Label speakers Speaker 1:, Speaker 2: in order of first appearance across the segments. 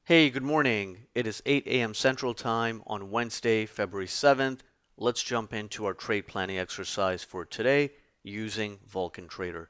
Speaker 1: Hey, good morning. It is 8 a.m. Central Time on Wednesday, February 7th. Let's jump into our trade planning exercise for today using Vulcan Trader.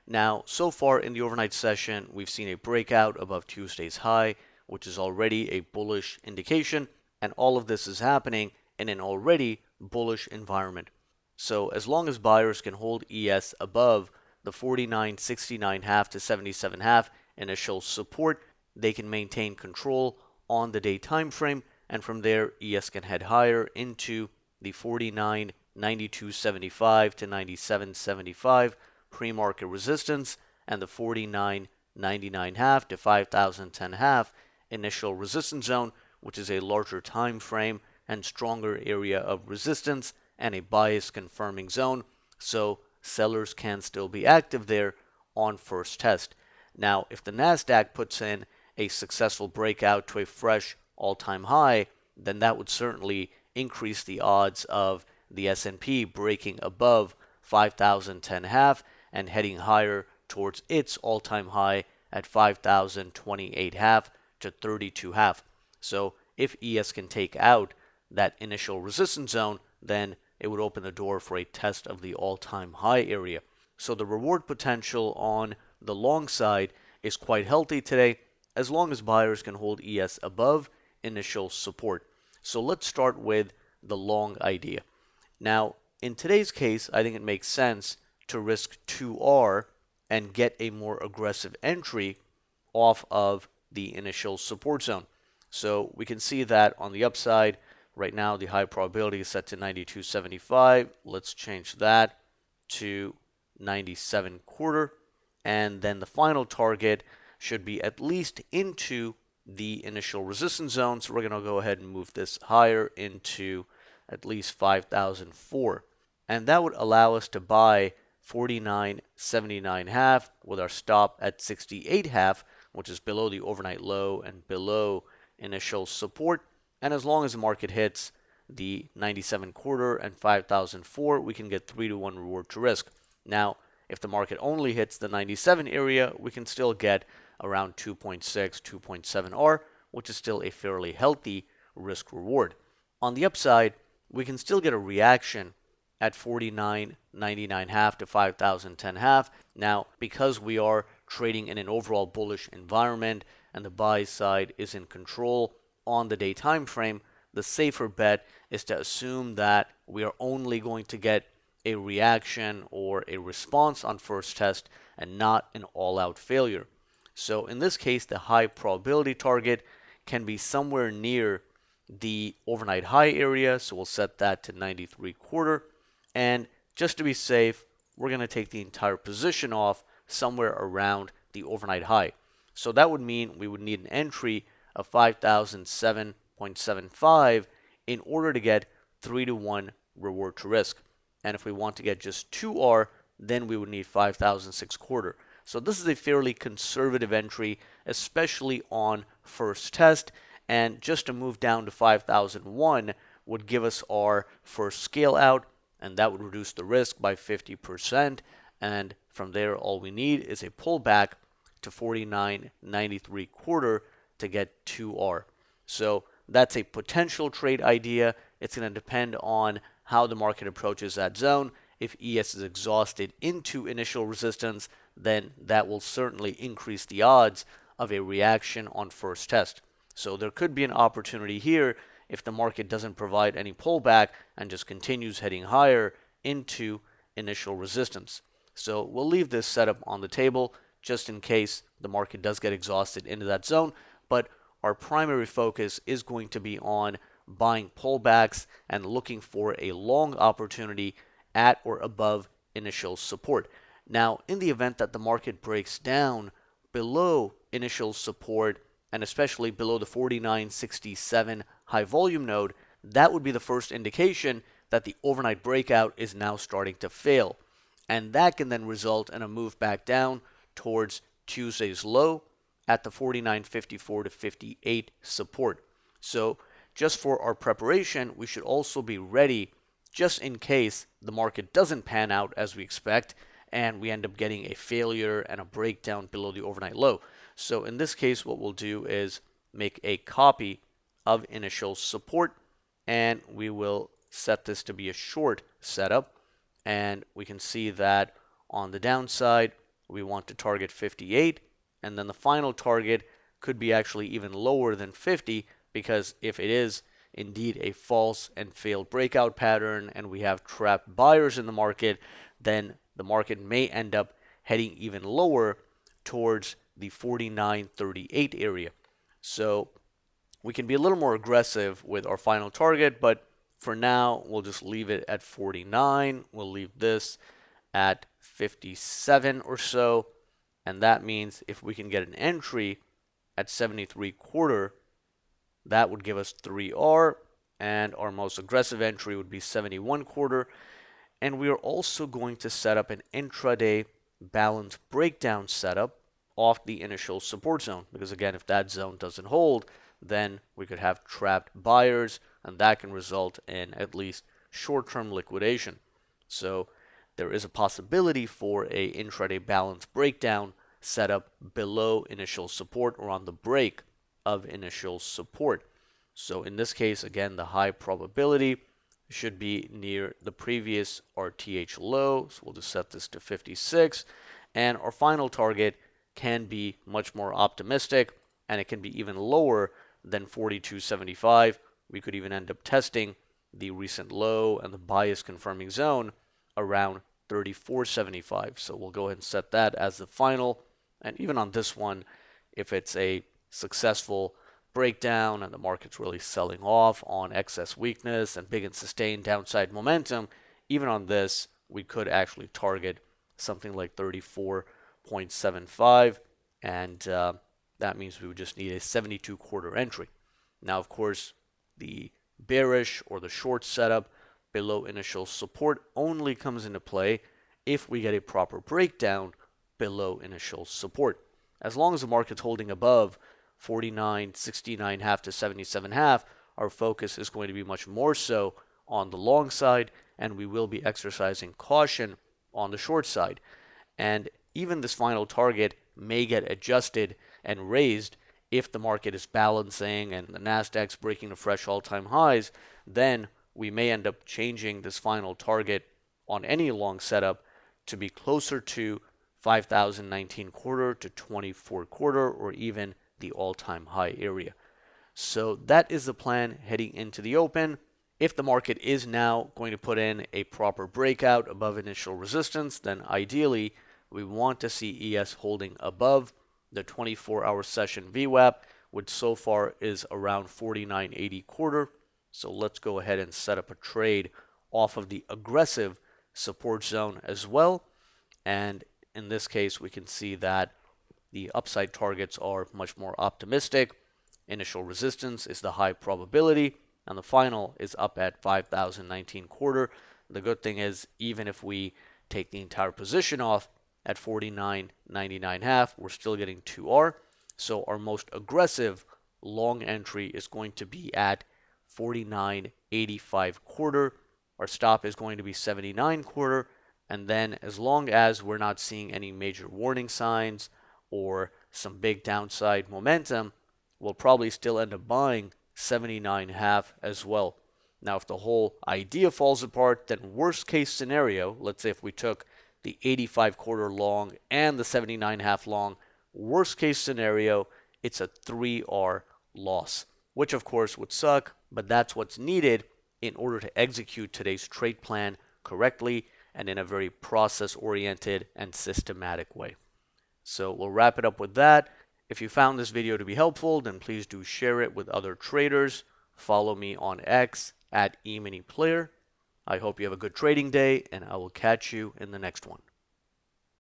Speaker 1: Now, so far in the overnight session, we've seen a breakout above Tuesday's high, which is already a bullish indication, and all of this is happening in an already bullish environment. So, as long as buyers can hold ES above the 49.69.5 to 77.5 initial support, they can maintain control on the day time frame, and from there ES can head higher into the 49.9275 to 97.75 pre-market resistance and the 49.99.5 to 5010.5 initial resistance zone, which is a larger time frame and stronger area of resistance and a bias confirming zone, so sellers can still be active there on first test. Now, if the Nasdaq puts in a successful breakout to a fresh all-time high, then that would certainly increase the odds of the S&P breaking above 5,010.5 and heading higher towards its all-time high at 5,028.5 to 32.5. So if ES can take out that initial resistance zone, then it would open the door for a test of the all-time high area. So the reward potential on the long side is quite healthy today, as long as buyers can hold ES above initial support. So let's start with the long idea. Now, in today's case, I think it makes sense to risk 2R and get a more aggressive entry off of the initial support zone. So we can see that on the upside, right now the high probability is set to 92.75. Let's change that to 97.25. And then the final target should be at least into the initial resistance zone. So we're going to go ahead and move this higher into at least 5,004. And that would allow us to buy 49.79.5 with our stop at 68.5, which is below the overnight low and below initial support. And as long as the market hits the 97.25 and 5,004, we can get 3-to-1 reward to risk. Now, if the market only hits the 97 area, we can still get around 2.6, 2.7 R, which is still a fairly healthy risk reward. On the upside, we can still get a reaction at 49.99.5 to 5,010.5. Now, because we are trading in an overall bullish environment and the buy side is in control on the day time frame, the safer bet is to assume that we are only going to get a reaction or a response on first test and not an all-out failure. So in this case, the high probability target can be somewhere near the overnight high area, so we'll set that to 93.25. And just to be safe, we're going to take the entire position off somewhere around the overnight high. So that would mean we would need an entry of 5,007.75 in order to get 3-to-1 reward to risk. And if we want to get just 2R, then we would need 5,006.25. So this is a fairly conservative entry, especially on first test. And just to move down to 5,001 would give us our first scale out, and that would reduce the risk by 50%. And from there, all we need is a pullback to 49.93.25 to get 2R. So that's a potential trade idea. It's going to depend on how the market approaches that zone. If ES is exhausted into initial resistance, then that will certainly increase the odds of a reaction on first test. So there could be an opportunity here if the market doesn't provide any pullback and just continues heading higher into initial resistance. So we'll leave this setup on the table just in case the market does get exhausted into that zone, but our primary focus is going to be on buying pullbacks and looking for a long opportunity at or above initial support. Now, in the event that the market breaks down below initial support and especially below the 49.67 high volume node, that would be the first indication that the overnight breakout is now starting to fail. And that can then result in a move back down towards Tuesday's low at the 49.54 to 58 support. So just for our preparation, we should also be ready just in case the market doesn't pan out as we expect and we end up getting a failure and a breakdown below the overnight low. So in this case, what we'll do is make a copy of initial support, and we will set this to be a short setup. And we can see that on the downside, we want to target 58, and then the final target could be actually even lower than 50, because if it is indeed a false and failed breakout pattern and we have trapped buyers in the market, then the market may end up heading even lower towards the 49.38 area. So we can be a little more aggressive with our final target, but for now, we'll just leave it at 49. We'll leave this at 57 or so. And that means if we can get an entry at 73.25, that would give us 3R. And our most aggressive entry would be 71.25. And we are also going to set up an intraday balance breakdown setup off the initial support zone. Because again, if that zone doesn't hold, then we could have trapped buyers, and that can result in at least short-term liquidation. So there is a possibility for a intraday balance breakdown set up below initial support or on the break of initial support. So in this case, again, the high probability should be near the previous RTH low. So we'll just set this to 56. And our final target can be much more optimistic, and it can be even lower than 42.75. We could even end up testing the recent low and the bias confirming zone around 34.75. So we'll go ahead and set that as the final. And even on this one, if it's a successful breakdown and the market's really selling off on excess weakness and big and sustained downside momentum, even on this, we could actually target something like 34.75, and that means we would just need a 72.25 entry. Now, of course, the bearish or the short setup below initial support only comes into play if we get a proper breakdown below initial support. As long as the market's holding above 49, 69.5 to 77.5, our focus is going to be much more so on the long side, and we will be exercising caution on the short side. And even this final target may get adjusted and raised if the market is balancing and the Nasdaq's breaking the fresh all-time highs. Then we may end up changing this final target on any long setup to be closer to 5,019.25 to 24.25, or even the all-time high area. So that is the plan heading into the open. If the market is now going to put in a proper breakout above initial resistance, then ideally we want to see ES holding above the 24-hour session VWAP, which so far is around 49.80.25. So let's go ahead and set up a trade off of the aggressive support zone as well. And in this case, we can see that the upside targets are much more optimistic. Initial resistance is the high probability, and the final is up at 5,019.25. The good thing is, even if we take the entire position off at 49.99.5, we're still getting 2R. So our most aggressive long entry is going to be at 49.85.25. Our stop is going to be 79.25. And then as long as we're not seeing any major warning signs or some big downside momentum, we'll probably still end up buying 79.5 as well. Now, if the whole idea falls apart, then worst case scenario, let's say if we took the 85.25 long and the 79.5 long, worst case scenario, it's a 3R loss, which of course would suck, but that's what's needed in order to execute today's trade plan correctly and in a very process-oriented and systematic way. So we'll wrap it up with that. If you found this video to be helpful, then please do share it with other traders. Follow me on X at E-mini Player. I hope you have a good trading day, and I will catch you in the next one.